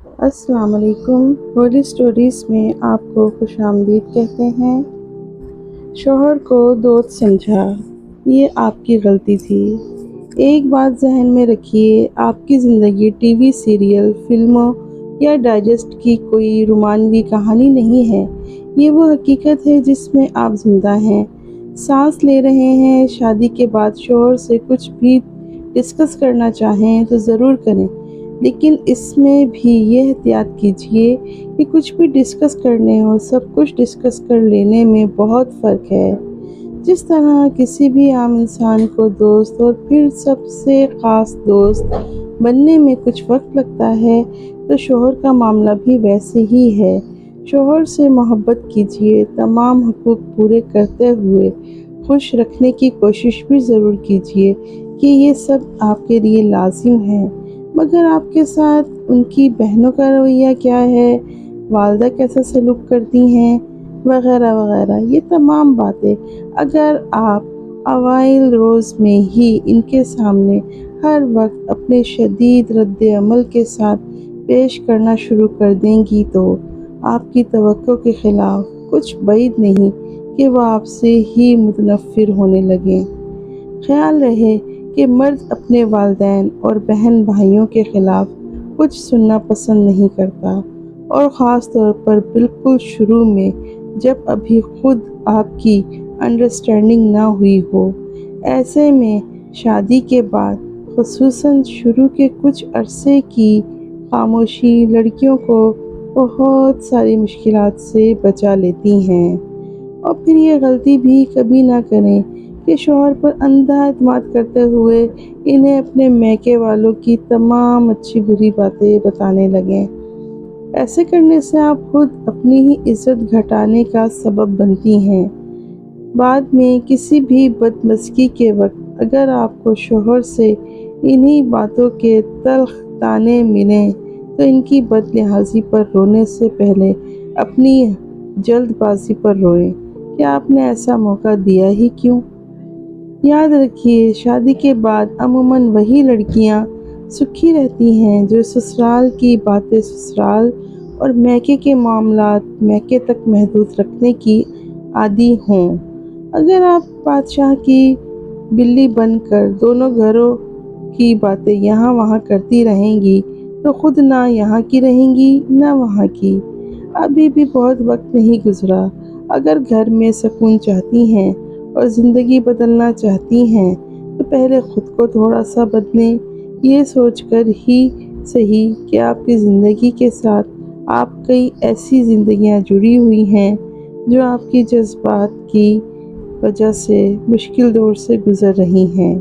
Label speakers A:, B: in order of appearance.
A: अस्सलाम वालेकुम। होली स्टोरीज़ में आपको खुश आमदीद कहते हैं। शौहर को दोस्त समझा, ये आपकी गलती थी। एक बात जहन में रखिए, आपकी ज़िंदगी टीवी सीरियल, फिल्मों या डाइजेस्ट की कोई रोमानवी कहानी नहीं है। ये वो हकीकत है जिसमें आप ज़िंदा हैं, सांस ले रहे हैं। शादी के बाद शौहर से कुछ भी डिस्कस करना चाहें तो ज़रूर करें, लेकिन इसमें भी ये एहतियात कीजिए कि कुछ भी डिस्कस करने और सब कुछ डिस्कस कर लेने में बहुत फ़र्क है। जिस तरह किसी भी आम इंसान को दोस्त और फिर सबसे ख़ास दोस्त बनने में कुछ वक्त लगता है, तो शौहर का मामला भी वैसे ही है। शौहर से मोहब्बत कीजिए, तमाम हुकूक पूरे करते हुए खुश रखने की कोशिश भी ज़रूर कीजिए कि ये सब आपके लिए लाजिम है। मगर आपके साथ उनकी बहनों का रवैया क्या है, वालिदा कैसा सलूक करती हैं, वगैरह वगैरह, ये तमाम बातें अगर आप अवाइल रोज़ में ही इनके सामने हर वक्त अपने शदीद रद्द अमल के साथ पेश करना शुरू कर देंगी, तो आपकी तवक्को के ख़िलाफ़ कुछ बैद नहीं कि वह आपसे ही मुतनफ़िर होने लगें। ख्याल रहे कि मर्द अपने वालिदैन और बहन भाइयों के ख़िलाफ़ कुछ सुनना पसंद नहीं करता, और ख़ास तौर पर बिल्कुल शुरू में, जब अभी खुद आपकी अंडरस्टैंडिंग ना हुई हो। ऐसे में शादी के बाद ख़ुसूसन शुरू के कुछ अरसे की खामोशी लड़कियों को बहुत सारी मुश्किलात से बचा लेती हैं। और फिर ये गलती भी कभी ना करें कि शौहर पर अंधा एतमाद करते हुए इन्हें अपने मैके वालों की तमाम अच्छी बुरी बातें बताने लगें। ऐसे करने से आप खुद अपनी ही इज़्ज़त घटाने का सबब बनती हैं। बाद में किसी भी बदमज़गी के वक्त अगर आपको शौहर से इन्हीं बातों के तल्ख़ ताने मिलें, तो इनकी बदलिहाज़ी पर रोने से पहले अपनी जल्दबाज़ी पर रोएं कि आपने ऐसा मौका दिया ही क्यों। याद रखिए, शादी के बाद अमूमन वही लड़कियां सुखी रहती हैं जो ससुराल की बातें ससुराल और मैके के मामलात मैके तक महदूद रखने की आदी हों। अगर आप बादशाह की बिल्ली बनकर दोनों घरों की बातें यहाँ वहाँ करती रहेंगी, तो खुद ना यहाँ की रहेंगी ना वहाँ की। अभी भी बहुत वक्त नहीं गुजरा। अगर घर में सुकून चाहती हैं और ज़िंदगी बदलना चाहती हैं, तो पहले ख़ुद को थोड़ा सा बदलें। ये सोचकर ही सही कि आपकी ज़िंदगी के साथ आप कई ऐसी ज़िंदगियां जुड़ी हुई हैं जो आपकी जज्बात की वजह से मुश्किल दौर से गुज़र रही हैं।